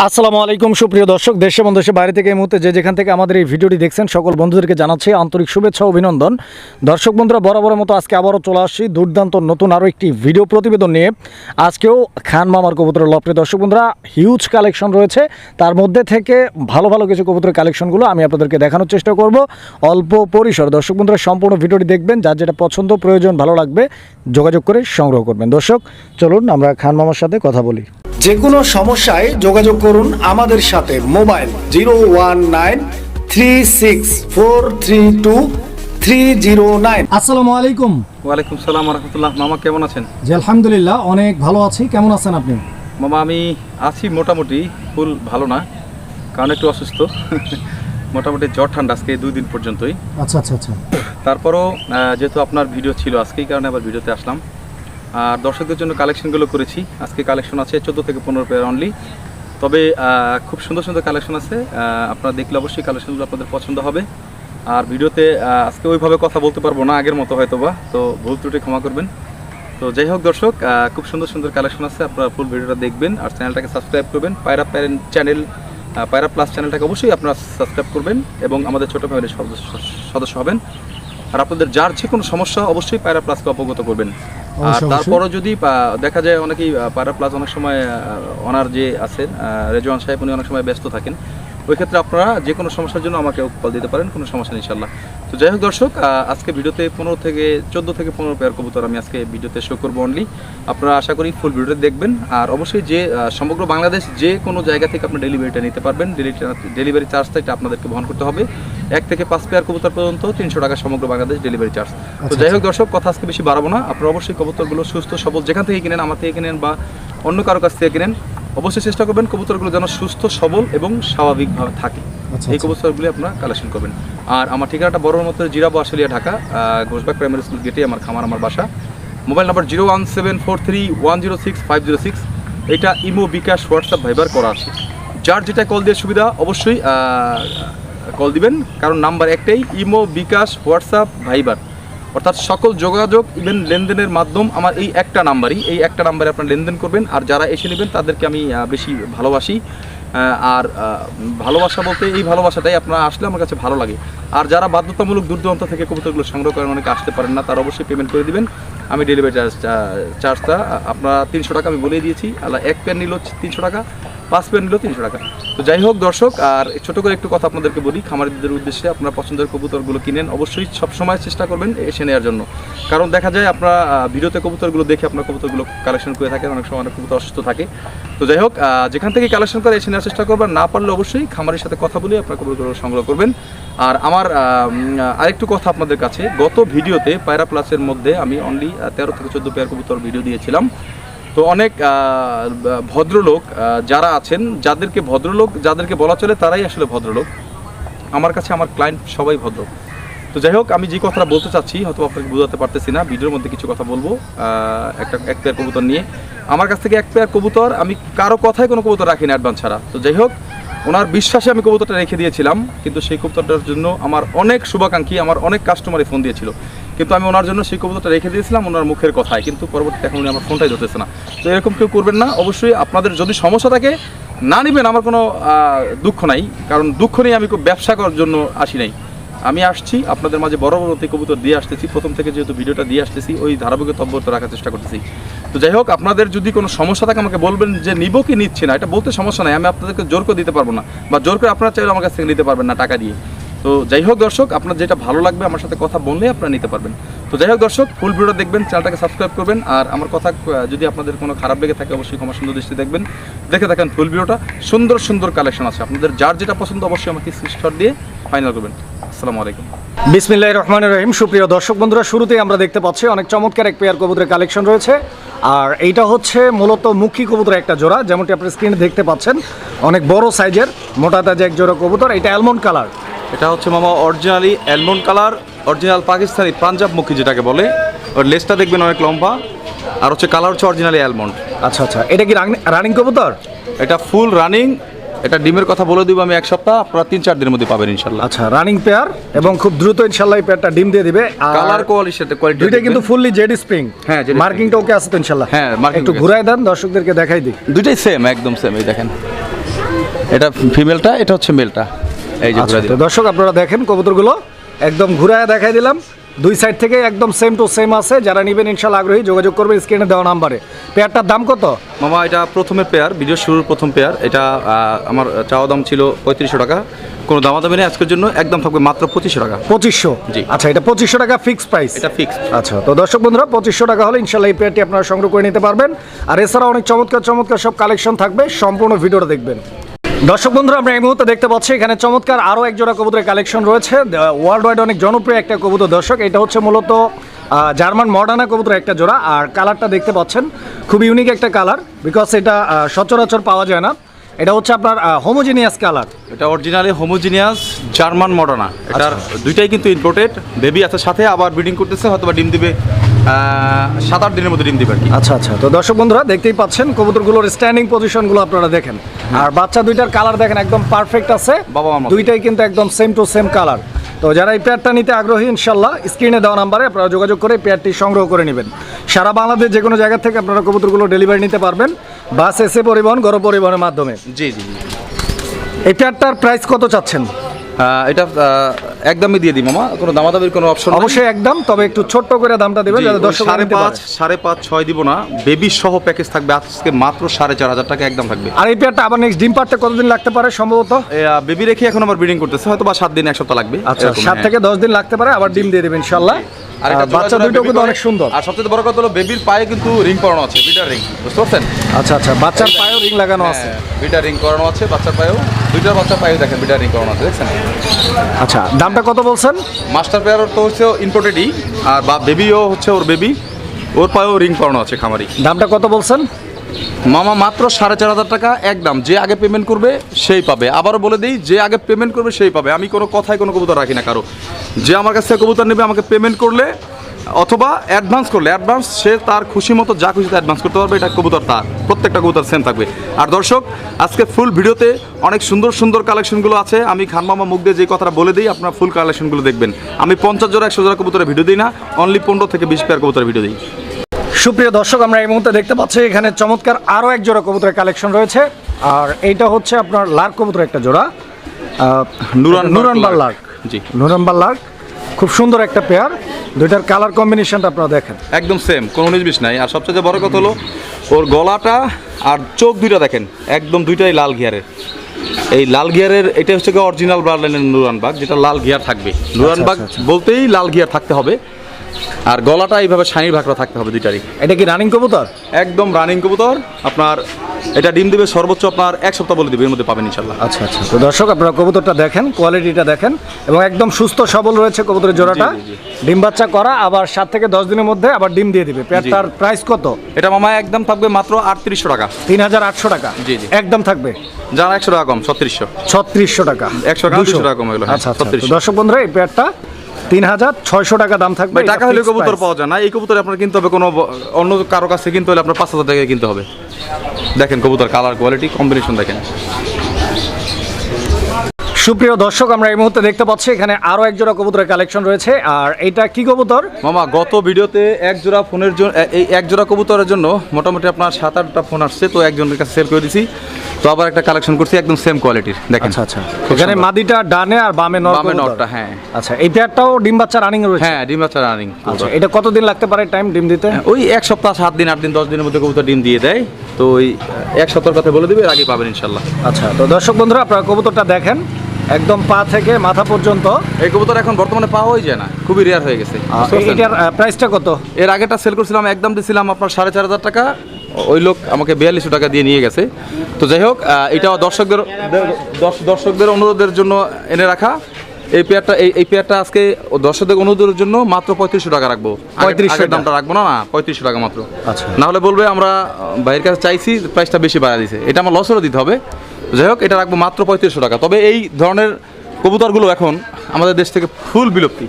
আসসালামু আলাইকুম সুপ্রিয় দর্শক, দেশে এবং দেশের বাইরে থেকে এই মুহূর্তে যে যেখান থেকে আমাদের এই ভিডিওটি দেখছেন সকল বন্ধুদেরকে জানাচ্ছি আন্তরিক শুভেচ্ছা ও অভিনন্দন। দর্শক বন্ধুরা, বরাবরের মতো আজকে আবারও চলে আসছি দুর্দান্ত নতুন আরও একটি ভিডিও প্রতিবেদন নিয়ে। আজকেও খান মামার কবুতরের লফটে দর্শক বন্ধুরা হিউজ কালেকশন রয়েছে, তার মধ্যে থেকে ভালো ভালো কিছু কবুতরের কালেকশনগুলো আমি আপনাদেরকে দেখানোর চেষ্টা করব অল্প পরিসর। দর্শক বন্ধুরা সম্পূর্ণ ভিডিওটি দেখবেন, যার যেটা পছন্দ প্রয়োজন ভালো লাগবে যোগাযোগ করে সংগ্রহ করবেন। দর্শক চলুন আমরা খান মামার সাথে কথা বলি। যে কোনো সমস্যায় যোগাযোগ করুন আমাদের সাথে। মোবাইল 01936432309। আসসালামু আলাইকুম। ওয়ালাইকুম সালাম ওয়া রাহমাতুল্লাহ। মামা কেমন আছেন? জি আলহামদুলিল্লাহ অনেক ভালো আছি, কেমন আছেন আপনি? মামা আমি আছি মোটামুটি, ফুল ভালো না, কারণ একটু অসুস্থ। মোটামুটি জ্বর ঠান্ডা আজকে 2 দিন পর্যন্তই। আচ্ছা আচ্ছা আচ্ছা। তারপরও যেহেতু আপনার ভিডিও ছিল আজকেই, কারণে আবার ভিডিওতে আসলাম। আর দর্শকদের জন্য কালেকশনগুলো করেছি। আজকে কালেকশন আছে 14 থেকে 15 পেয়ার অনলি, তবে খুব সুন্দর সুন্দর কালেকশন আছে। আপনারা দেখলে অবশ্যই কালেকশনগুলো আপনাদের পছন্দ হবে। আর ভিডিওতে আজকে ওইভাবে কথা বলতে পারবো না আগের মতো হয়তোবা, তো ভুল ত্রুটি ক্ষমা করবেন। তো যাই হোক দর্শক, খুব সুন্দর সুন্দর কালেকশন আছে, আপনারা ফুল ভিডিওটা দেখবেন আর চ্যানেলটাকে সাবস্ক্রাইব করবেন। পায়রা প্যারেন্ট চ্যানেল, পায়রা প্লাস চ্যানেলটাকে অবশ্যই আপনারা সাবস্ক্রাইব করবেন এবং আমাদের ছোটো ফ্যামিলির সদস্য হবেন। আর আপনাদের যার যে কোনো সমস্যা অবশ্যই পায়রা প্লাসকে অবগত করবেন। আর তারপরও যদি দেখা যায় অনেকেই পায়রা প্লাস অনেক সময় ওনার যে আছেন রেজওয়ান সাহেব, উনি অনেক সময় ব্যস্ত থাকেন, ওই ক্ষেত্রে আপনারা যে কোনো সমস্যার জন্য আমাকে কল দিতে পারেন, কোনো সমস্যা নেই ইনশাল্লাহ। তো যাই হোক দর্শক, আজকে ভিডিওতে 14 থেকে 15 পেয়ার কবুতর আমি আজকে ভিডিওতে শো করবো অনলি। আপনারা আশা করি ফুল ভিডিওটা দেখবেন। আর অবশ্যই যে সমগ্র বাংলাদেশ যে কোনো জায়গা থেকে আপনি ডেলিভারিটা নিতে পারবেন। ডেলিভারি চার্জটা এটা আপনাদেরকে বহন করতে হবে। 1 থেকে 5 পেয়ার কবুতর পর্যন্ত 300 টাকা সমগ্র বাংলাদেশ ডেলিভারি চার্জ। তো যাই হোক দর্শক, কথা আজকে বেশি বাড়াবো না। আপনারা অবশ্যই কবুতরগুলো সুস্থ সবল যেখান থেকে কিনেন, আমার থেকে কিনেন বা অন্য কারো কাছ থেকে কিনেন, অবশ্যই চেষ্টা করবেন কবুতরগুলো যেন সুস্থ সবল এবং স্বাভাবিকভাবে থাকে, এই কবুতরগুলি আপনারা কালেকশন করবেন। আর আমার ঠিকানাটা বড় মতো জিরাবো আশুলিয়া ঢাকা, ঘোষবাগ প্রাইমারি স্কুল গেটে আমার খামার, আমার বাসা। Mobile number 01743106506। এটা ইমো, বিকাশ, হোয়াটসঅ্যাপ, ভাইবার করা আছে। যার যেটা কল দিয়ে সুবিধা অবশ্যই কল দিবেন, কারণ নাম্বার একটাই, ইমো, বিকাশ, হোয়াটসঅ্যাপ, ভাইবার, অর্থাৎ সকল যোগাযোগ ইভেন লেনদেনের মাধ্যম আমার এই একটা নাম্বারই। এই একটা নাম্বারে আপনারা লেনদেন করবেন। আর যারা এসে নেবেন তাদেরকে আমি বেশি ভালোবাসি। আর ভালোবাসা বলতে এই ভালোবাসাটাই, আপনারা আসলে আমার কাছে ভালো লাগে। আর যারা বাধ্যতামূলক দূর দূরান্ত থেকে কবুতরগুলো সংগ্রহ করেন, অনেকে আসতে পারেন না, তারা অবশ্যই পেমেন্ট করে দিবেন। আমি ডেলিভারি চার্জটা আপনারা 300 টাকা আমি বলে দিয়েছি। আল্লাহ 1 পেয়ার নিল 300 টাকা, 5 পেয়ার নিল 300 টাকা। তো যাই হোক দর্শক, আর ছোটো করে একটু কথা আপনাদেরকে বলি, খামারিদের উদ্দেশ্যে আপনারা পছন্দের কবুতরগুলো কিনেন, অবশ্যই সবসময় চেষ্টা করবেন এসে নেওয়ার জন্য। কারণ দেখা যায় আপনারা ভিডিওতে কবুতরগুলো দেখে আপনার কবুতরগুলো কালেকশন করে থাকেন, অনেক সময় অনেক কবুতর অসুস্থ থাকে। তো যাই হোক, যেখান থেকে কালেকশন করে এসে নেওয়ার চেষ্টা করবেন, না পারলে অবশ্যই খামারের সাথে কথা বলে আপনার কবুতরগুলো সংগ্রহ করবেন। আর আমার আরেকটু কথা আপনাদের কাছে, গত ভিডিওতে পায়রা প্লাসের মধ্যে আমি অনলি 13 থেকে 14 পেয়ার কবুতর ভিডিও দিয়েছিলাম। তো অনেক ভদ্রলোক যারা আছেন, যাদেরকে বলা চলে তারাই আসলে ভদ্রলোক। আমার কাছে আমার ক্লায়েন্ট সবাই ভদ্র। তো যাই হোক, আমি যে কথাটা বলতে চাচ্ছি হয়তো আপনাকে বোঝাতে পারতেছি না, ভিডিওর মধ্যে কিছু কথা বলবো। এক পেয়ার কবুতর নিয়ে, আমার কাছ থেকে 1 পেয়ার কবুতর, আমি কারো কথায় কোনো কবুতর রাখি না অ্যাডভান্স ছাড়া। তো যাই হোক, ওনার বিশ্বাসে আমি কবুতরটা রেখে দিয়েছিলাম, কিন্তু সেই কবুতরটার জন্য আমার অনেক শুভাকাঙ্ক্ষী, আমার অনেক কাস্টমারই ফোন দিয়েছিল, কিন্তু আমি ওনার জন্য সেই কবুতরটা রেখে দিয়েছিলাম ওনার মুখের কথায়, কিন্তু পরবর্তীতে এখন উনি আমার ফোনটাই ধরতেছে না। তো এরকম কেউ করবেন না। অবশ্যই আপনাদের যদি সমস্যা থাকে না নেবেন, আমার কোনো দুঃখ নাই, কারণ দুঃখ নেই, আমি ব্যবসা করার জন্য আসি নাই। আমি আসছি আপনাদের মাঝে বড় কবুতর দিয়ে আসতেছি, প্রথম থেকে যেহেতু ভিডিওটা দিয়ে আসতেছি, ওই ধারাবাহিকতা অব্যাহত রাখার চেষ্টা করতেছি। তো যাই হোক, আপনাদের যদি কোনো সমস্যা থাকে আমাকে বলবেন যে নিব কি নিচ্ছে না, এটা বলতে সমস্যা নাই, আমি আপনাদেরকে জোর করে দিতে পারবো না, বা জোর করে আপনারা চাইলে আমার কাছ থেকে নিতে পারবেন না টাকা দিয়ে। তো যাই হোক দর্শক, আপনার যেটা ভালো লাগবে আমার সাথে কথা বললে আপনারা নিতে পারবেন। তো যাই হোক দর্শক, ফুল ভিডিওটা দেখবেন, চ্যানেলটাকে সাবস্ক্রাইব করবেন। আর আমার কথা যদি আপনাদের কোনো খারাপ লেগে থাকে অবশ্যই ক্ষমা সুন্দর দৃষ্টি দেখবেন। দেখে দেখেন ফুল ভিডিওটা, সুন্দর সুন্দর কালেকশন আছে, আপনাদের যার যেটা পছন্দ অবশ্যই আমাকে স্ক্রিনশট দিয়ে ফাইনাল করবেন। আসসালামু আলাইকুম। বিসমিল্লাহির রহমানির রহিম। সুপ্রিয় দর্শক বন্ধুরা, শুরুতেই আমরা দেখতে পাচ্ছি অনেক চমৎকার 1 পেয়ার কবুতরের কালেকশন রয়েছে। আর এইটা হচ্ছে মূলত মুখী কবুতরের একটা জোড়া, যেমনটি আপনি স্ক্রিনে দেখতে পাচ্ছেন, অনেক বড় সাইজের মোটা তাজা এক জোড়া কবুতর। এটা অ্যালমন্ড কালার। এটা হচ্ছে মামা originally almond colour, original Pakistani Punjab মুখী যেটাকে বলে। ওর লেজটা দেখবেন অনেক লম্বা, আর হচ্ছে কালার হচ্ছে অরিজিনালি অ্যালমন্ড। আচ্ছা আচ্ছা, এটা কি রানিং কবুতর? এটা ফুল রানিং। এটা ডিমের কথা বলে দিব আমি 1 সপ্তাহ, আপনারা 3-4 দিনের মধ্যে পাবেন ইনশাল্লাহ। আচ্ছা, রানিং পেয়ার এবং খুব দ্রুত ইনশাল্লাহ এই পেয়ারটা ডিম দিয়ে দিবে। কালার কোয়ালিটি দুইটা কিন্তু ফুললি জেড স্প্রিং। হ্যাঁ, মার্কিংটা ওকে আছে তো ইনশাল্লাহ? হ্যাঁ, একটু ঘুরায় দেন, দর্শকদেরকে দেখাই দিই। দুইটাই সেম, একদম সেম। এই দেখেন এটা ফিমেলটা, এটা হচ্ছে মেলটা। এই যে আচ্ছা, তো দর্শক আপনারা দেখেন কবুতরগুলো একদম ঘুরায় দেখাই দিলাম, দুই সাইড থেকে একদম সেম টু সেম আছে। যারা নেবেন ইনশাআল্লাহ আগ্রহী যোগাযোগ করবেন স্ক্রিনে দেওয়া নাম্বারে। পেয়ারটার দাম কত মামা? এটা প্রথমের পেয়ার, ভিডিও শুরুর প্রথম পেয়ার। এটা আমার চাওয়া দাম ছিল 3500 টাকা, কোনো দামাদামি নেই আজকের জন্য, একদম থাকবে মাত্র 2500 টাকা। 2500? জি। আচ্ছা, এটা 2500 টাকা ফিক্স প্রাইস? এটা ফিক্স। আচ্ছা, তো দর্শক বন্ধুরা 2500 টাকা হলে ইনশাআল্লাহ এই পেয়ারটি আপনারা সংগ্রহ করে নিতে পারবেন। আর এছাড়া অনেক চমৎকার চমৎকার সব কালেকশন থাকবে, সম্পূর্ণ ভিডিওটা দেখবেন। দর্শক বন্ধুরা আমরা এই মুহূর্তে দেখতে পাচ্ছি এখানে চমৎকার আরও এক জোড়া কবুতরের কালেকশন রয়েছে। ওয়ার্ল্ড ওয়াইড অনেক জনপ্রিয় একটা কবুতর দর্শক, এটা হচ্ছে মূলত জার্মান মডার্না কবুতর একটা জোড়া। আর কালারটা দেখতে পাচ্ছেন খুব ইউনিক একটা কালার, বিকজ এটা সচরাচর পাওয়া যায় না। এটা হচ্ছে আপনার হোমোজিনিয়াস কালার। এটা অরিজিনালি হোমোজিনিয়াস জার্মান মডার্না। এটার দুইটাই কিন্তু ইম্পোর্টেড, বেবি আছে সাথে, আবার ব্রিডিং করতেছে, হয়তো বা ডিম দিবে 7-8 দিনের মধ্যে ডিম দিবে আর কি। আচ্ছা আচ্ছা, তো দর্শক বন্ধুরা দেখতেই পাচ্ছেন কবুতরগুলোর স্ট্যান্ডিং পজিশনগুলো আপনারা দেখেন। আর বাচ্চা দুইটার কালার দেখেন একদম পারফেক্ট আছে, বাবা মা দুইটাই কিন্তু একদম সেম টু সেম কালার। তো যারা এই পেয়ারটা নিতে আগ্রহী ইনশাল্লাহ স্ক্রিনে দেওয়া নাম্বারে আপনারা যোগাযোগ করে পেয়ারটি সংগ্রহ করে নেবেন। সারা বাংলাদেশ যে কোনো জায়গা থেকে আপনারা কবুতরগুলো ডেলিভারি নিতে পারবেন, বাস এসে পরিবহন, গণ পরিবহনের মাধ্যমে। জি জি জি। এই পেয়ারটার প্রাইস কত চাচ্ছেন? এটা একদমই দিয়ে দিই মামা, কোনো দামাদামির কোনো অপশন অবশ্যই একদম, তবে একটু ছোট্ট করে দামটা দিবেন যাতে দর্শক নিতে পারে। 5.5-6 দিব না, বেবি সহ প্যাকেজ থাকবে আজকে মাত্র 4500 টাকা একদম থাকবে। আর এই পেয়ারটা আবার নেক্সট ডিম পারতে কতদিন লাগতে পারে সম্ভবত? বেবি রেখে এখন আবার ব্রিডিং করতেছে, হয়তো বা 7 দিন 1 সপ্তাহ লাগবে। আচ্ছা, 7 থেকে 10 দিন লাগতে পারে, আবার ডিম দিয়ে দেবেন ইনশাআল্লাহ। আর এটা বাচ্চা দুটো কিন্তু অনেক সুন্দর। আর সবচেয়ে বড় কথা হলো বেবির পায়ে কিন্তু রিং করানো আছে, বিটার রিং, বুঝতে পারছেন? আচ্ছা আচ্ছা, বাচ্চার পায়েও রিং লাগানো আছে। বিটার রিং করানো আছে বাচ্চার পায়েও, দুইটার বাচ্চার পায়েও দেখেন বিটার রিং করানো আছে, দেখছেন? আচ্ছা, দামটা কত বলছেন? মাস্টার পেয়ার তো হচ্ছে ইম্পোর্টেডই, আর বা বেবিও হচ্ছে ওর বেবি, ওর পায়েও রিং করানো আছে খামারি। দামটা কত বলছেন? মামা মাত্র 4500 টাকা একদম। যে আগে পেমেন্ট করবে সেই পাবে। আবারও বলে দিই, যে আগে পেমেন্ট করবে সেই পাবে। আমি কোনো কথায় কোনো কবুতর রাখি না কারো। যে আমার কাছ থেকে কবুতর নেবে আমাকে পেমেন্ট করলে অথবা অ্যাডভান্স করলে, অ্যাডভান্স সে তার খুশি মতো যা খুশিতে অ্যাডভান্স করতে পারবে, এটা কবুতর তার, প্রত্যেকটা কবুতর সেম থাকবে। আর দর্শক আজকে ফুল ভিডিওতে অনেক সুন্দর সুন্দর কালেকশনগুলো আছে। আমি খান মামা মুখ দিয়ে যে কথাটা বলে দিই, আপনার ফুল কালেকশনগুলো দেখবেন। আমি 50 জোড়া 100 জোড়া কবুতরের ভিডিও দিই না, অনলি 15 থেকে 20 পেয়ার কবুতরের ভিডিও দিই। সুপ্রিয় দর্শক আমরা এই মুহূর্তে দেখতে পাচ্ছি এখানে চমৎকার আরও এক জোড়া কবুতরের কালেকশন রয়েছে। আর এইটা হচ্ছে আপনার লার্ক কবুতর একটা জোড়া, নুরানবার লার্ক। জি, নুরানবার লার্ক, খুব সুন্দর একটা পেয়ার। দুইটার কালার কম্বিনেশনটা আপনারা দেখেন একদম সেম, কোনো 19-20 নাই। আর সবচেয়ে বড় কথা হলো ওর গলাটা আর চোখ দুইটা দেখেন, একদম দুইটাই লাল গিয়ারের। এই লাল গিয়ারের এটা হচ্ছে অরিজিনাল ব্লাড লাইনের নুরানবাগ, যেটা লাল গিয়ার থাকবে। নুরানবাগ বলতেই লাল গিয়ার থাকতে হবে, আর গলাটা এইভাবে শানির ভাগরা থাকতে হবে দুইটারই। এটা কি রানিং কবুতর? একদম রানিং কবুতর। আপনার এটা ডিম দেবে সর্বোচ্চ আপনার 1 সপ্তাহ বলে দিবে, এর মধ্যে পাবেন ইনশাল্লাহ। আচ্ছা আচ্ছা, তো দর্শক আপনারা কবুতরটা দেখেন, কোয়ালিটিটা দেখেন, এবং একদম সুস্থ সবল রয়েছে কবুতরের জোড়াটা। ডিম বাচ্চা করা, আবার 7 থেকে 10 দিনের মধ্যে আবার ডিম দিয়ে দিবে। পেয়ারটার প্রাইস কত? এটা মামা একদম থাকবে মাত্র 3800 টাকা। 3800 টাকা? জি জি, একদম থাকবে। যারা 100 টাকা কম, 3600। 3600 টাকা, 100 টাকা কম হলো। আচ্ছা আচ্ছা, দর্শক বন্ধুরা এই পেয়ারটা 3600 টাকা দাম থাকবে। টাকা হলে কবুতর পাওয়া যায় না, এই কবুতর আপনার কিনতে হবে কোনো অন্য কারো কাছে কিনতে হলে আপনার 5000 টাকা কিনতে হবে। দেখেন কবুতর কালার কোয়ালিটি কম্বিনেশন দেখেন। সুপ্রিয় দর্শক আমরা এই মুহূর্তে দেখতে পাচ্ছি এখানে আরো এক জোড়া কবুতরের কালেকশন রয়েছে। আর এইটা কি কবুতর মামা? গত ভিডিওতে এক জোড়া ফোনের জন্য, এই এক জোড়া কবুতরের জন্য মোটামুটি আপনার 7-8টা ফোন আসছে, তো একজনের কাছে সেল করে দিছি, তো আবার একটা কালেকশন করছি একদম সেম কোয়ালিটির। দেখেন আচ্ছা আচ্ছা, এখানে মাদিটা ডানে আর বামে নটটা। হ্যাঁ আচ্ছা, এই পেয়ারটাও ডিম বাচ্চা রানিং রয়েছে? হ্যাঁ, ডিম বাচ্চা রানিং। আচ্ছা, এটা কতদিন লাগতে পারে টাইম ডিম দিতে? ওই 1 সপ্তাহ, 7 দিন, 8 দিন, 10 দিনের মধ্যে কবুতর ডিম দিয়ে দেয়, তো ওই 1 সপ্তাহের কথা বলে দিবে, এর আগে পাবেন ইনশাল্লাহ। আচ্ছা, তো দর্শক বন্ধুরা আপনারা কবুতরটা দেখেন, একদম পা থেকে মাথা পর্যন্ত। এই কবুতর এখন বর্তমানে পাওয়াই যায় না, খুবই রেয়ার হয়ে গেছে। এটার প্রাইসটা কত? এর আগেটা সেল করছিলাম, একদম দিয়েছিলাম আপনার 4500 টাকা, ওই লোক আমাকে 4200 টাকা দিয়ে নিয়ে গেছে। তো যাই হোক, এটা দর্শকদের অনুরোধের জন্য এনে রাখা এই পেয়ারটা আজকে দর্শকদের অনুরোধের জন্য মাত্র 3500 টাকা রাখবো। 3500 দামটা রাখবো না, 3500 টাকা মাত্র। আচ্ছা, না হলে বলবে আমরা বাইরের কাছে চাইছি, প্রাইসটা বেশি বাড়া দিয়েছে, এটা আমার লসেরও দিতে হবে। যাই হোক, এটা রাখবো মাত্র 3500 টাকা। তবে এই ধরনের কবুতরগুলো এখন আমাদের দেশ থেকে ফুল বিলুপ্তি।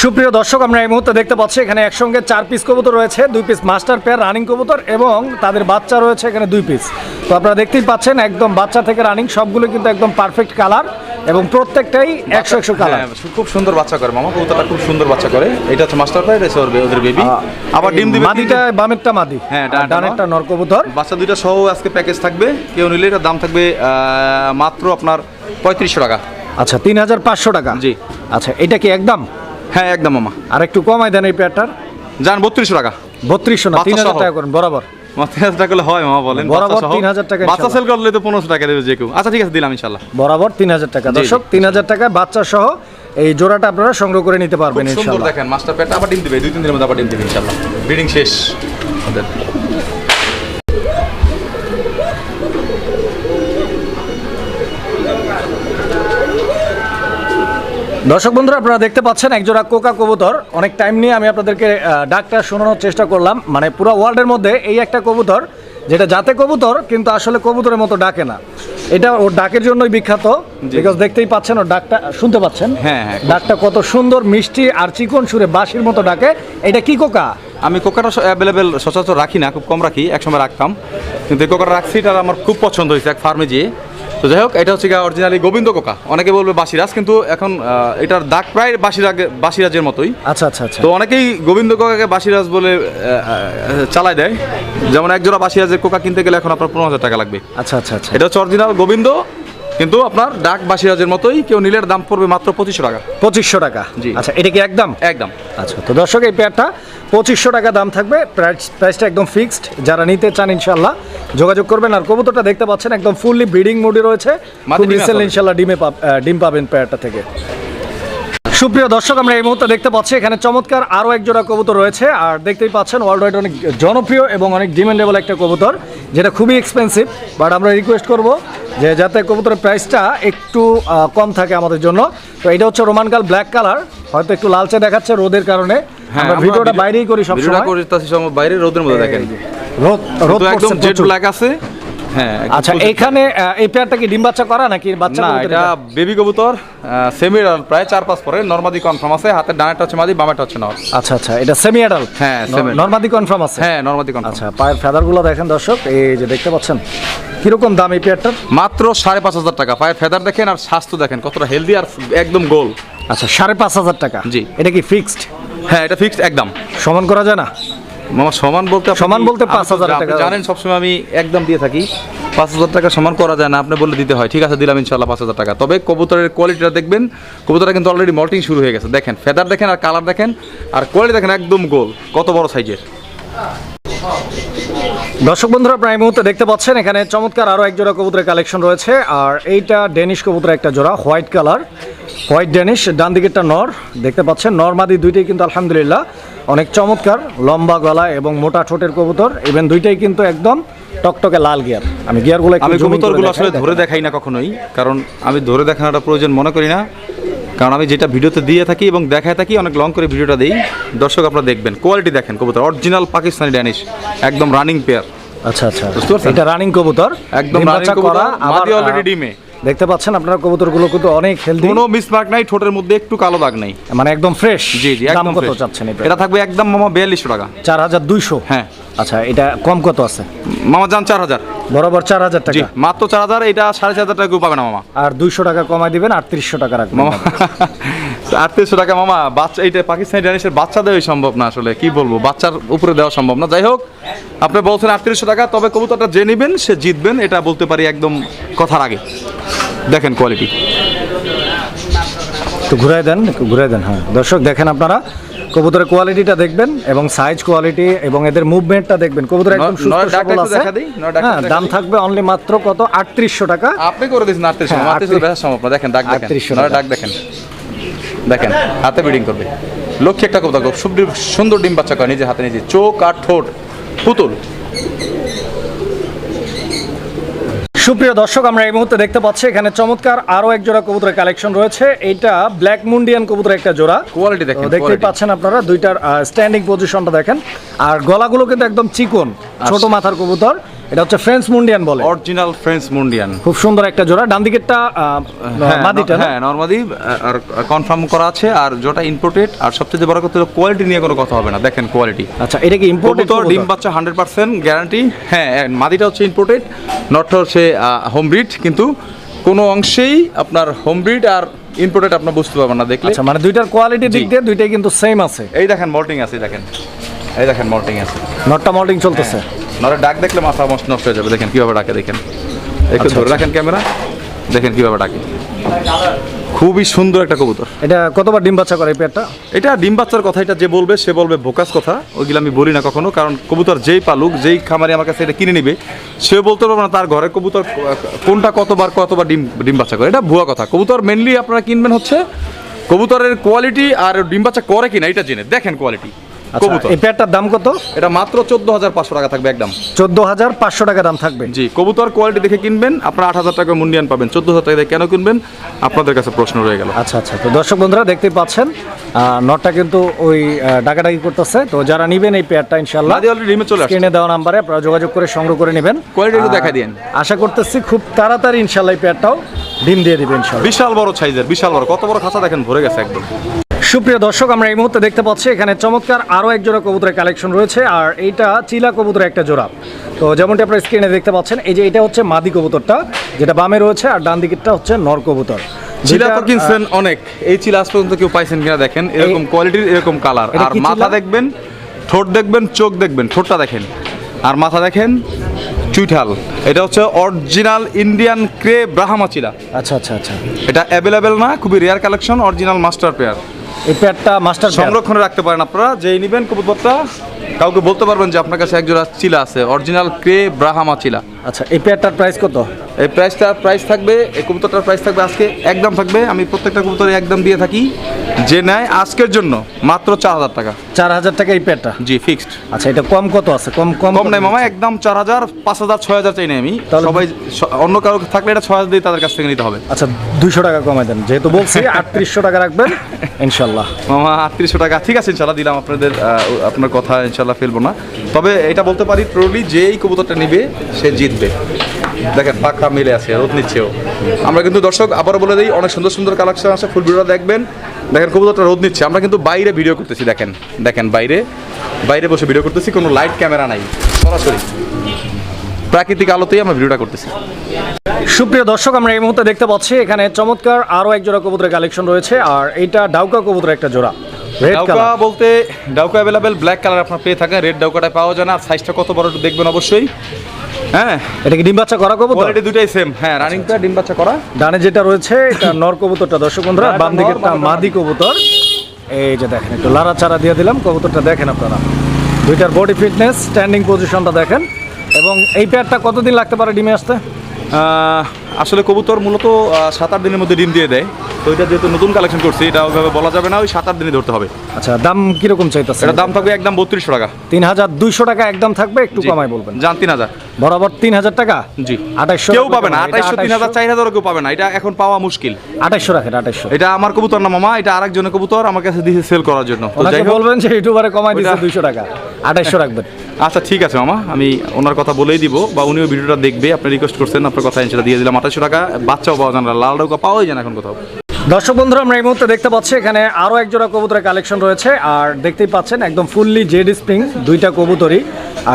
সুপ্রিয় দর্শক আমরা এই মুহূর্তে দেখতে পাচ্ছি এখানে একসঙ্গে 4 পিস কবুতর রয়েছে, 2 পিস মাস্টার পেয়ার রানিং কবুতর এবং তাদের বাচ্চা রয়েছে এখানে 2 পিস। তো আপনারা দেখতেই পাচ্ছেন একদম বাচ্চা থেকে রানিং সবগুলো কিন্তু একদম পারফেক্ট কালার এবং প্রত্যেকটাই 100 কালার। খুব সুন্দর বাচ্চা করে মামা, কবুতরটা খুব সুন্দর বাচ্চা করে। এটা হচ্ছে মাস্টার পাই, এটা ওদের বেবি। আবার ডিম দিবে। মাদিটা বামেরটা মাদি, হ্যাঁ ডানেরটা নর কবুতর। বাচ্চা দুইটা সহ আজকে প্যাকেজ থাকবে, কেউ নিলে এটার দাম থাকবে মাত্র আপনার 3500 টাকা। আচ্ছা 3500 টাকা। জি। আচ্ছা এটা কি একদম? হ্যাঁ একদম মামা। আর একটু কমাই দেন এই পেয়ারটার। যান 3200 টাকা। 3200 না 3000 টাকা করেন বরাবর। 3000 টাকা হয় মামা, বলেন বরাবর 3000 টাকা। বাচ্চা সেল করলে তো 1500 টাকা দেবে যে কেউ। আচ্ছা ঠিক আছে, দিলাম ইনশাআল্লাহ। বরাবর 3000 টাকা। দর্শক 3000 টাকা বাচ্চা সহ এই জোড়াটা আপনারা সংগ্রহ করে নিতে পারবেন ইনশাআল্লাহ। সুন্দর দেখেন মাস্টার পেয়ারটা, আবার ডিম দিবে 2-3 দিনের মধ্যে, আবার ডিম দিবে ইনশাআল্লাহ। ব্রিডিং শেষ ওদের। দর্শক বন্ধুরা আপনারা দেখতে পাচ্ছেন একজোড়া কোকা কবুতর। অনেক টাইম নিয়ে আমি আপনাদেরকে ডাকটা শোনানোর চেষ্টা করলাম। মানে পুরো ওয়ার্ল্ডের মধ্যে এই একটা কবুতর যেটা জাতে কবুতর কিন্তু আসলে কবুতরের মতো ডাকে না। এটা ওর ডাকের জন্যই বিখ্যাত, বিকজ দেখতেই পাচ্ছেন ওর ডাকটা, শুনতে পাচ্ছেন ডাকটা কত সুন্দর, মিষ্টি আর চিকন সুরে বাঁশির মতো ডাকে। এটা কি কোকা? আমি কোকাটা অ্যাভেলেবেল সচরাচর রাখি না, খুব কম রাখি, একসময় রাখতাম, কিন্তু এই কোকাটা রাখছি, এটা আমার খুব পছন্দ হয়েছে এক ফার্মে যেয়ে। তো যাই হোক, এটা হচ্ছে অরিজিনালি গোবিন্দ কোকা, অনেকে বলবে বাসিরাজ, কিন্তু এখন এটার দাগ প্রায় বাসিরাজের মতোই। আচ্ছা আচ্ছা আচ্ছা। তো অনেকেই গোবিন্দ কোকাকে বাসিরাজ বলে চালায় দেয়। যেমন এক জোড়া বাসিরাজের কোকা কিনতে গেলে এখন আপনার 15,000 টাকা লাগবে। আচ্ছা আচ্ছা আচ্ছা। এটা হচ্ছে অরিজিনাল গোবিন্দ, কিন্তু আপনার ডাক বাসিরাজের মতোই। কেউ নিলের দাম পড়বে মাত্র 2500 টাকা। 2500 টাকা। জি। আচ্ছা এটা কি একদম? একদম। আচ্ছা তো দর্শক এই পেয়ারটা 2500 টাকা দাম থাকবে, প্রাইসটা একদম ফিক্সড। যারা নিতে চান ইনশাল্লাহ যোগাযোগ করবেন। আর কবুতরটা দেখতে পাচ্ছেন একদম ফুললি ব্রিডিং মোডে রয়েছে, খুব রিসেন্টলি ইনশাল্লাহ ডিম পাবেন পেয়ারটা থেকে। সুপ্রিয় দর্শক আমরা এই মুহূর্তে দেখতে পাচ্ছি এখানে চমৎকার আরও এক জোড়া কবুতর রয়েছে। আর দেখতেই পাচ্ছেন ওয়ার্ল্ড ওয়াইড অনেক জনপ্রিয় এবং অনেক ডিমান্ডেবল একটা কবুতর, যেটা খুবই এক্সপেন্সিভ। বাট আমরা রিকোয়েস্ট করব যে যাতে কবুতরের প্রাইসটা একটু কম থাকে আমাদের জন্য। তো এটা হচ্ছে রোমান গাল ব্ল্যাক কালার, হয়তো একটু লালচে দেখাচ্ছে রোদের কারণে। আমরা ভিডিওটা বাইরেই করি সবসময়, বাইরে রোদের মধ্যে দেখেন রোদ একদম জেড ব্ল্যাক আছে। হ্যাঁ। আচ্ছা এখানে এই পেয়ারটা কি ডিম বাচ্চা করা নাকি বাচ্চা? না, এটা বেবি কবুতর, সেমি অ্যাডাল্ট, প্রায় 4-5 পরে। নরমাদি কনফার্ম আছে, হাতের ডানাটা হচ্ছে মাদি, বামাটা হচ্ছে নর। আচ্ছা আচ্ছা, এটা সেমি অ্যাডাল্ট? হ্যাঁ নরমাদি কনফার্ম আছে। হ্যাঁ নরমাদি কনফার্ম। আচ্ছা পায়ের ফেদারগুলো দেখেন দর্শক, এই যে দেখতে পাচ্ছেন কিরকম দাম এই পেয়ারটার? মাত্র 5,500 টাকা। পায়ের ফেদার দেখেন আর স্বাস্থ্য দেখেন কতটা হেলদি আর একদম গোল। আচ্ছা 5,500 টাকা। জি। এটা কি ফিক্সড? হ্যাঁ এটা ফিক্সড একদম। সমান করা যায় না? মামা সমান বলতে 5,000 টাকা জানেন, সবসময় আমি একদম দিয়ে থাকি। 5,000 টাকা সমান করা যায় না, আপনি বললে দিতে হয়। ঠিক আছে, দিলাম ইনশাল্লাহ 5,000 টাকা। তবে কবুতরের কোয়ালিটিটা দেখবেন, কবুতরটা কিন্তু অলরেডি মল্টিং শুরু হয়ে গেছে। দেখেন ফেদার দেখেন আর কালার দেখেন আর কোয়ালিটি দেখেন, একদম গোল, কত বড় সাইজের। দর্শক বন্ধুরা আপনারা এই মুহূর্তে দেখতে পাচ্ছেন এখানে চমৎকার আরও এক জোড়া কবুতরের কালেকশন রয়েছে। আর এইটা ডেনিশ কবুতরের একটা জোড়া, হোয়াইট কালার, হোয়াইট ডেনিশ। ডান দিকেরটা নর, দেখতে পাচ্ছেন নরমাদি দুইটাই কিন্তু আলহামদুলিল্লাহ অনেক চমৎকার, লম্বা গলা এবং মোটা ঠোঁটের কবুতর। ইভেন দুইটাই কিন্তু একদম টকটকে লাল গিয়ার। আমি গিয়ারগুলো আমি কবুতরগুলো আসলে ধরে দেখাই না কখনোই, কারণ আমি ধরে দেখানোটা প্রয়োজন মনে করি না। কারণ আমি যেটা ভিডিওতে দিয়ে থাকি এবং দেখায় থাকি, অনেক লং করে ভিডিওটা দিই। দর্শক আপনারা দেখবেন, কোয়ালিটি দেখেন কবুতর, অরিজিনাল পাকিস্তানি ড্যানিশ, একদম রানিং পেয়ার। আচ্ছা আচ্ছা, এটা রানিং কবুতর, একদম রানিং কবুতর, মাদি অলরেডি ডিমে। দেখতে পাচ্ছেন আপনারা কবুতরগুলো কিন্তু অনেক হেলদি, কোনো মিসমার্ক নাই, ঠোঁটের মধ্যে একটু কালো দাগ নাই, মানে একদম ফ্রেশ। জি জি, দাম একদম কত ফ্রেশ। চাচ্ছেন এটা থাকবে একদম মামা 4200 টাকা। 4,200? হ্যাঁ। আচ্ছা এটা কম কত আছে মামা? জান 4,000। বরাবর 4,000 টাকা? জি মাত্র 4,000। এটা 4,500 টাকা পাবে না মামা। আর 200 টাকা কমাই দিবেন, 3,800 টাকা রাখবেন মামা। 3,800 টাকা মামা। বাচ্চা এইটা পাকিস্তানি ড্যানিশের বাচ্চা দেওয়াই সম্ভব না, আসলে কি বলবো, বাচ্চার উপরে দেওয়া সম্ভব না। যাই হোক, আপনি বলছেন 3,800 টাকা, তবে কবুতরটা যে নেবেন সে জিতবেন, এটা বলতে পারি একদম কথার আগে। দেখেন কোয়ালিটি, একটু ঘুরাই দেন, একটু ঘুরাই দেন। হ্যাঁ দর্শক দেখেন আপনারা কবুতরের কোয়ালিটিটা দেখবেন এবং সাইজ কোয়ালিটি এবং এদের মুভমেন্টটা দেখবেন। কবুতর একদম সুস্থ সবল আছে। হ্যাঁ, দাম থাকবে অনলি মাত্র কত? 3,800 টাকা। আপনি করে দিয়েছেন 3,800। 3,800 বেশি সম্ভব না। দেখেন দাগ দেখেন, ডাক দেখেন, দেখেন হাতে ব্রিডিং করবে। লক্ষ্য একটা কবুতর, খুব সুন্দর ডিম বাচ্চা করে, নিজে হাতে নিজে, চোখ আর ঠোঁট পুতুল। সুপ্রিয় দর্শক আমরা এই মুহূর্তে দেখতে পাচ্ছি এখানে চমৎকার আরো এক জোড়া কবুতরের কালেকশন রয়েছে। এইটা ব্ল্যাক মুন্ডিয়ান কবুতরের একটা জোড়া। কোয়ালিটি দেখেন, দেখতেই পাচ্ছেন আপনারা, দুইটার স্ট্যান্ডিং পজিশনটা দেখেন। আর গলাগুলো কিন্তু একদম চিকন, ছোট মাথার কবুতর। এটা হচ্ছে ফ্রেঞ্চ মুন্ডিয়ান বলে, অরিজিনাল ফ্রেঞ্চ মুন্ডিয়ান। খুব সুন্দর একটা জোড়া। ডান দিকেরটা মাদিটা? হ্যাঁ নরমাদি, আর কনফার্ম করা আছে। আর যেটা ইম্পোর্টেড, আর সবচেয়ে বড় কথা হলো কোয়ালিটি নিয়ে কোনো কথা হবে না। দেখেন কোয়ালিটি। আচ্ছা এটা কি ইম্পোর্টেড? ডিম বাচ্চা 100% গ্যারান্টি। হ্যাঁ মাদিটা হচ্ছে ইম্পোর্টেড, নটটা হচ্ছে হোম ব্রিড, কিন্তু কোনো অংশেই আপনার হোম ব্রিড আর ইম্পোর্টেড আপনার বুঝতে পারবেন না দেখলে। আচ্ছা, মানে দুইটার কোয়ালিটি দিক দিয়ে দুইটাই কিন্তু সেম আছে। এই দেখেন মল্টিং আছে, দেখেন এই দেখেন মল্টিং আছে, নটটা মল্টিং চলতেছে। নরে ডাক দেখলে মাথা নষ্ট হয়ে যাবে। দেখেন কিভাবে ডাকে, দেখেন একটু ধরে রাখেন ক্যামেরা, দেখেন কিভাবে ডাকে। খুবই সুন্দর একটা কবুতর। এটা কতবার ডিম বাচ্চা করে এই পেয়ারটা? এটা ডিম বাচ্চার কথা এটা যে বলবে সে বলবে বোকাস কথা, ওইগুলো আমি বলি না কখনো। কারণ কবুতর যেই পালুক, যেই খামারি আমার কাছে এটা কিনে নিবে, সে বলতে পারবে না তার ঘরের কবুতর কোনটা কতবার ডিম বাচ্চা করে। এটা ভুয়া কথা। কবুতর মেনলি আপনারা কিনবেন হচ্ছে কবুতরের কোয়ালিটি আর ডিম বাচ্চা করে কিনা এটা জেনে দেখেন কোয়ালিটি। কবুতর এই পেয়ারটার দাম কত? এটা মাত্র 14,500 টাকা থাকবে একদম। 14,500 টাকা দাম থাকবে। জি, কবুতর কোয়ালিটি দেখে কিনবেন, আপনারা 8,000 টাকা মূল্যায়ন পাবেন। 14,000 টাকা দিয়ে কেন কিনবেন আপনাদের কাছে প্রশ্ন রয়ে গেল। আচ্ছা আচ্ছা, তো দর্শক বন্ধুরা দেখতেই পাচ্ছেন নটটা কিন্তু ওই ডাকাডাকি করতেছে। তো যারা নেবেন এই পেয়ারটা ইনশাআল্লাহ অলরেডি রিমে চলে আসছে, স্ক্রিনে দেওয়া নাম্বারে আপনারা যোগাযোগ করে সংগ্রহ করে নেবেন। কোয়ালিটি একটু দেখা দিন। আশা করতেছি খুব তাড়াতাড়ি ইনশাআল্লাহ এই পেয়ারটাও ডিম দিয়ে দিবে ইনশাআল্লাহ। বিশাল বড় সাইজের, বিশাল বড়, কত বড় খাঁচা দেখেন, ভরে গেছে একদম। সুপ্রিয় দর্শক, আমরা এই মুহূর্তে দেখতে পাচ্ছি এখানে চমৎকার আরও এক জোড়া কবুতরের কালেকশন রয়েছে, আর এইটা চিলা কবুতরের একটা জোড়া। তো যেমনটি আপনারা স্ক্রিনে দেখতে পাচ্ছেন, এই যে এটা হচ্ছে মাদি কবুতরটা, যেটা বামে রয়েছে, আর ডান দিকেরটা হচ্ছে নর কবুতর। চিলা তো কিনছেন অনেক, এই চিলা আজ পর্যন্ত কেউ পাইছেন কিনা দেখেন, এরকম কোয়ালিটির, এরকম কালার। এটা আর কি মাথা চিলা? দেখবেন, ঠোঁট দেখবেন, চোখ দেখবেন, ঠোঁটটা দেখেন আর মাথা দেখেন চুইঠাল। এটা হচ্ছে অরিজিনাল ইন্ডিয়ান ক্রে ব্রাহ্মা চিলা। আচ্ছা আচ্ছা আচ্ছা, এটা অ্যাভেলেবেল না, খুবই rare collection, original master pair. এই পেয়ারটা মাস্টার সংরক্ষণে রাখতে পারেন আপনারা। যেই নেবেন কবুতরটা কাউকে বলতে পারবেন যে আপনার কাছে একজোড়া চিলা আছে, অরিজিনাল ক্রে ব্রাহ্মা চিলা। আচ্ছা, এই পেয়ারটার প্রাইস কত? এই প্রাইস থাকবে, এই কবুতরটার প্রাইস থাকবে আজকে একদম থাকবে, আমি প্রত্যেকটা কবুতরে একদম দিয়ে থাকি, যে নেয় আজকের জন্য মাত্র 4,000 টাকা। 4,000 টাকা এই পেয়ারটা? জি, ফিক্সড। আচ্ছা, এটা কম কত আছে? কম নাই মামা, একদম 4,000, 5,000, 6,000 চাই না আমি। তাহলে সবাই অন্য কারো থাকলে এটা 6,000 দিয়ে তাদের কাছ থেকে নিতে হবে। আচ্ছা, 200 টাকা কমাই দেন, যেহেতু বলছি 3800 টাকা রাখবেন ইনশাল্লাহ। মামা 3800 টাকা ঠিক আছে ইনশাল্লাহ দিলাম আপনাদের, আপনার কথা ইনশাল্লাহ ফেলবো না। তবে এটা বলতে পারি প্রবলি যেই কবুতরটা নিবে সে জিতবে। দেখেন পাখা মিলে আছে, রোদ নিচ্ছেও। আমরা কিন্তু দর্শক আবারও বলে দিই, অনেক সুন্দর সুন্দর কালেকশন আছে, ফুল ভিডিওটা দেখবেন। দেখেন কবুতরটা রোদ নিচ্ছে, আমরা কিন্তু বাইরে ভিডিও করতেছি। দেখেন দেখেন বাইরে বসে ভিডিও করতেছি, কোনো লাইট ক্যামেরা নাই, সরাসরি প্রাকৃতিক আলোতেই আমরা ভিডিওটা করতেছি। সুপ্রিয় দর্শক, আমরা এই মুহূর্তে দেখতে পাচ্ছি এখানে চমৎকার আরও এক জোড়া কবুতরের কালেকশন রয়েছে, আর এইটা ডাউকা কবুতরের একটা জোড়া। ডাউকা বলতে ডাউকা অ্যাভেলেবেল ব্ল্যাক কালার আপনার পেয়ে থাকেন, রেড ডাউকাটা পাওয়া যায় না। আর সাইজটা কত বড় একটু দেখবেন অবশ্যই। হ্যাঁ, এটা কি ডিম বাচ্চা করা কবুতর? কোয়ালিটি দুটাই সেম। হ্যাঁ, রানিংটা ডিম বাচ্চা করা। ডানে যেটা রয়েছে এটা নর কবুতরটা দর্শক বন্ধুরা, বাম দিকেরটা মাদি কবুতর। এই যে দেখেন, একটু লাড়াচাড়া দিয়ে দিলাম, কবুতরটা দেখেন আপনারা, দুইটার বডি ফিটনেস, স্ট্যান্ডিং পজিশনটা দেখেন। এবং এই পেয়ারটা কতদিন লাগতে পারে ডিমে আসতে? আসলে কবুতর মূলত 7-8 দিনের মধ্যে ডিম দিয়ে দেয়। তো এটা যেহেতু নতুন কালেকশন করছি, এটা ওইভাবে বলা যাবে না, ওই 7-8 দিনই ধরতে হবে। আচ্ছা, দাম কিরকম চাইতেছে? এটা দাম থাকবে একদম 3200 টাকা। 3,200 টাকা একদম থাকবে, একটু জি। কমাই বলবেন। জান 3,000 বরাবর 3,000 টাকা। জি, 2800 কেউ পাবে না। 2800, 3,000, 4,000 কেউ পাবে না, এটা এখন পাওয়া মুশকিল। 2800 রাখেন, 2800। এটা আমার কবুতর না মামা, এটা আরেকজনের কবুতর, আমার কাছে দিয়েছে সেল করার জন্য। তো ওনাকে যাই হোক, বলবেন যে ইউটিউবারে কমাই দিয়েছে 200 টাকা, 2800 রাখবেন। আচ্ছা ঠিক আছে মামা, আমি ওনার কথা বলেই দিব, বা উনিও ভিডিওটা দেখবে। আপনি রিকোয়েস্ট করছেন, আপনার কথা ইনশাআল্লাহ দিয়ে দিলাম 2800 টাকা। বাচ্চাও পাওয়া যায় না, লাল ডাউকা পাওয়াই যায় না এখন কোথাও। দর্শক বন্ধুরা, আমরা এই মুহূর্তে দেখতে পাচ্ছি এখানে আরও এক জোড়া কবুতরের কালেকশন রয়েছে, আর দেখতেই পাচ্ছেন একদম ফুললি জেড স্প্রিং দুইটা কবুতরই,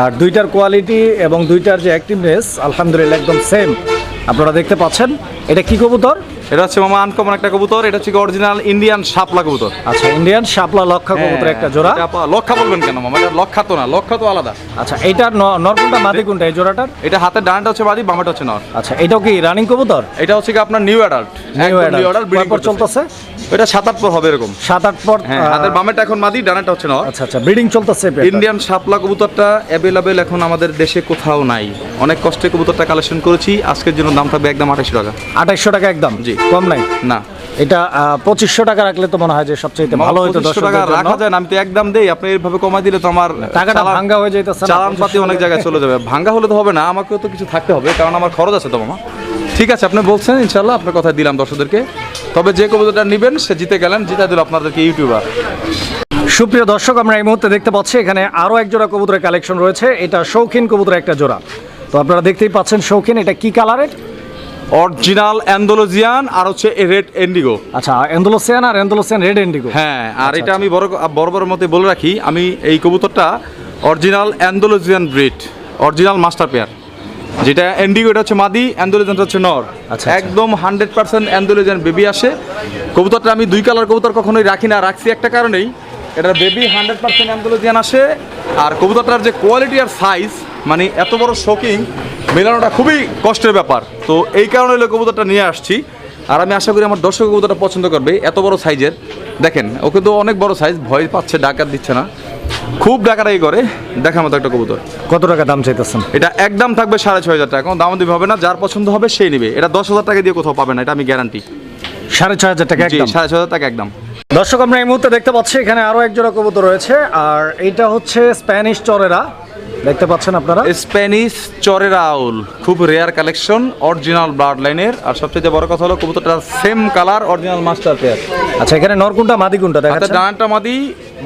আর দুইটার কোয়ালিটি এবং দুইটার যে অ্যাক্টিভনেস আলহামদুলিল্লাহ একদম সেম আপনারা দেখতে পাচ্ছেন। এটা কি কবুতর? এটা হচ্ছে মামা আনকমন একটা কবুতর, এটা হচ্ছে অরিজিনাল ইন্ডিয়ান শাপলা কবুতর। আচ্ছা, ইন্ডিয়ান শাপলা লক্ষা কবুতর একটা জোড়া। লক্ষা বলবেন কেন মামা? এটা লক্ষা তো না, লক্ষা তো আলাদা। আচ্ছা, এইটার নর কোনটা মাদি কোনটা এই জোড়াটার? এটা হাতের ডানটা হচ্ছে মাদি, বামটা হচ্ছে নর। আচ্ছা, এটাও কি রানিং কবুতর? এটা হচ্ছে কি আপনার new adult. New adult breeding পর চলতেছে? এটা 7-8 পর হবে এরকম। 7-8 পর। হ্যাঁ, হাতের বামেটা এখন মাদি, ডানাটা হচ্ছে নর। আচ্ছা আচ্ছা, ব্রিডিং চলতেছে। ইন্ডিয়ান শাপলা কবুতরটা অ্যাভেলেবেল এখন আমাদের দেশে কোথাও নাই। অনেক কষ্টে কবুতরটা কালেকশন করেছি, আজকের জন্য দাম থাকবে একদম 2800 টাকা। 2800 টাকা একদম? জি, কম নাই না। এটা 2500 টাকা রাখলে তো মনে হয় যে সবচেয়ে ভালো হতো। 2500 টাকা রাখা যায় না, আমি তো একদম দেই, আপনি এইভাবে কমাই দিলে তো আমার টাকাটা ভাঙ্গা হয়ে যাইতেছে, চালান পাতি অনেক জায়গায় চলে যাবে। ভাঙ্গা হলে তো হবে না, আমাকেও তো কিছু থাকতে হবে, কারণ আমার খরচ আছে তো মামা। ঠিক আছে, আপনি বলছেন, ইনশাল্লাহ আপনার কথা দিলাম দর্শকদেরকে। তবে যে কবুতরটা নেবেন সে জিতে গেলেন, জিতা দিল আপনাদেরকে ইউটিউবার। সুপ্রিয় দর্শক, আমরা এই মুহূর্তে দেখতে পাচ্ছি এখানে আরও এক জোড়া কবুতরের কালেকশন রয়েছে। এটা শৌখিন কবুতরের একটা জোড়া। তো আপনারা দেখতেই পাচ্ছেন শৌখিন, এটা কি কালারের? অরিজিনাল অ্যান্ডালুজিয়ান আর হচ্ছে রেড ইন্ডিগো। আচ্ছা, অ্যান্ডালুসিয়ান আর অ্যান্ডালুসিয়ান রেড ইন্ডিগো। হ্যাঁ, আর এটা আমি বড় মতে বলে রাখি, আমি এই কবুতরটা original Andalusian breed, original master pair. যেটা এন্ডিগো এটা হচ্ছে মাদি, অ্যান্ডোলেজেন্ট হচ্ছে নর। আচ্ছা। একদম 100% অ্যান্ডোলেজেন্ট বেবি আসে। কবুতরটা আমি 2 কালার কবুতর কখনোই রাখি না, রাখছি একটা কারণেই, এটার বেবি 100% অ্যান্ডোলেজিয়ান আসে। আর কবুতরটার যে কোয়ালিটি আর সাইজ, মানে এত বড় শোকিং মেলানোটা খুবই কষ্টের ব্যাপার। তো এই কারণে হলো কবুতরটা নিয়ে আসছি। আর আমি আশা করি আমার দর্শক কবুতরটা পছন্দ করবে। এত বড় সাইজের দেখেন, ওকে তো অনেক বড় সাইজ, ভয় পাচ্ছে, ডাকাত দিচ্ছে না, খুব ডাকাটাই করে। দেখার মতো একটা কবুতর। কত টাকা দাম চাইতেছেন? এটা একদম থাকবে 6,500 টাকা, কোনো দাম দিবে হবে না। যার পছন্দ হবে সেই নেবে। এটা 10,000 টাকা দিয়ে কোথাও পাবে না, এটা আমি গ্যারান্টি। 6,500 টাকা একদম? 6,500 টাকা একদম। দর্শক আমরা এই মুহূর্তে দেখতে পাচ্ছি এখানে আরো এক জোড়া কবুতর রয়েছে, আর এটা হচ্ছে স্প্যানিশ চরেরা, দেখতে পাচ্ছেন আপনারা। স্প্যানিশ চরের আউল, খুব রেয়ার কালেকশন, অরিজিনাল ব্লাড লাইনের। আর সবচেয়ে বড় কথা হলো কবুতরটার same colour, original master pair. আচ্ছা, এখানে নর কোনটা মাদি কোনটা হাতে দেখাচ্ছেন? ডানাটা মাদি,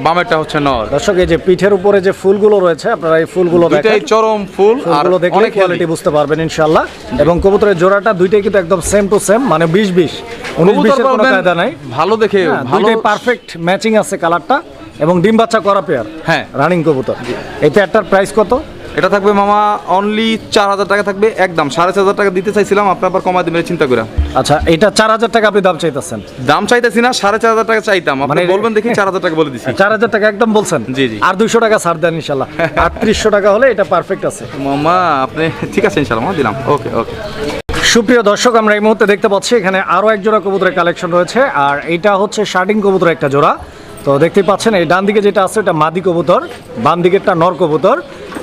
বামেরটা হচ্ছে নর। দর্শক এই যে পিঠের উপরে যে ফুলগুলো রয়েছে, আপনারা এই ফুলগুলো দুইটাই দেখেন, চরম ফুল। আর ফুলগুলো দেখলে অনেক কোয়ালিটি বুঝতে পারবেন ইনশাআল্লাহ। এবং কবুতরের জোড়াটা দুইটাই কিন্তু একদম সেম টু সেম, মানে 20-20, 19-20 এর কোনো কায়দা নাই। ভালো দেখে, হ্যাঁ, ভালো দুইটাই পারফেক্ট ম্যাচিং আছে কালারটা, এবং ডিম বাচ্চা করা পেয়ার। হ্যাঁ। রানিং কবুতর। এই পেয়ারটার প্রাইস কত? এটা থাকবে মামা অনলি 4,000 টাকা থাকবে একদম। 4,500 টাকা দিতে চাইছিলাম, আপনি আবার কমাই দিবেন চিন্তা করে। আচ্ছা, এটা 4,000 টাকা আপনি দাম চাইতেছেন? দাম চাইতেছি না, 4,500 টাকা চাইতাম। আপনি মানে বলবেন দেখি, 4,000 টাকা বলে দিছি। 4,000 টাকা একদম বলছেন? জি, জি। আর 200 টাকা ছাড় দেন ইনশাআল্লাহ। 3,800 টাকা হলে এটা পারফেক্ট আছে। মামা আপনি ঠিক আছে ইনশাআল্লাহ, মামা দিলাম। ওকে ওকে। সুপ্রিয় দর্শক, আমরা এই মুহূর্তে দেখতে পাচ্ছি এখানে আরো এক জোড়া কবুতরের কালেকশন রয়েছে, আর এইটা হচ্ছে শার্টিং কবুতরের একটা জোড়া। তো দেখতেই পাচ্ছেন এই ডান দিকে যেটা আছে এটা মাদি কবুতর, বাম দিকেরটা নর কবুতর,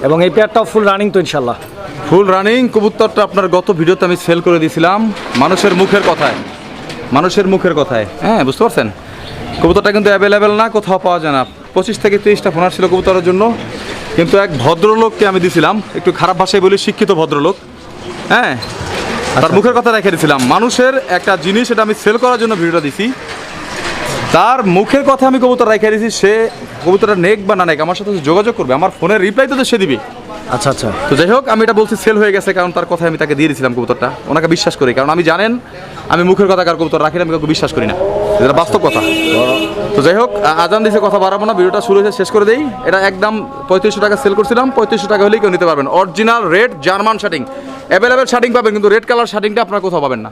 এবং এই পেয়ারটাও ফুল রানিং তো ইনশাআল্লাহ? Full running. কবুতরটা আপনার গত ভিডিওতে আমি সেল করে দিয়েছিলাম, মানুষের মুখের কথায়, মানুষের মুখের কথায়। হ্যাঁ, বুঝতে পারছেন? কবুতরটা কিন্তু অ্যাভেলেবেল না, কোথাও পাওয়া যায় না। 25 থেকে 30টা ফোন আসছিল কবুতরের জন্য, কিন্তু এক ভদ্রলোককে আমি দিছিলাম, একটু খারাপ ভাষায় বলি, শিক্ষিত ভদ্রলোক। হ্যাঁ, তার মুখের কথা রেখে দিয়েছিলাম। মানুষের একটা জিনিস, এটা আমি সেল করার জন্য ভিডিওটা দিছি, তার মুখের কথা আমি কবুতর রেখে দিয়েছি। সে কবুতরটা নেক বা না নেক আমার সাথে যোগাযোগ করবে, আমার ফোনের রিপ্লাই তো সে দিবে। আচ্ছা আচ্ছা। তো যাই হোক, আমি এটা বলছি সেল হয়ে গেছে, কারণ তার কথা আমি তাকে দিয়ে দিয়েছিলাম কবুতরটা, ওনাকে বিশ্বাস করি। কারণ আমি জানেন আমি মুখের কথা কার কবুতর রাখি না, আমি কাউকে বিশ্বাস করি না, এটা বাস্তব কথা। তো যাই হোক, আজান দিয়েছে, কথা বাড়াবো না, ভিডিওটা শুরু হয়েছে, শেষ করে দেই। এটা একদম 3500 টাকা সেল করছিলাম, 3500 টাকা হলেই কেউ নিতে পারবেন। অরিজিনাল রেড জার্মান শার্টিং, অ্যাভেলেবেল শার্টিং পাবেন, কিন্তু রেড কালার শার্টিংটা আপনারা কোথাও পাবেন না।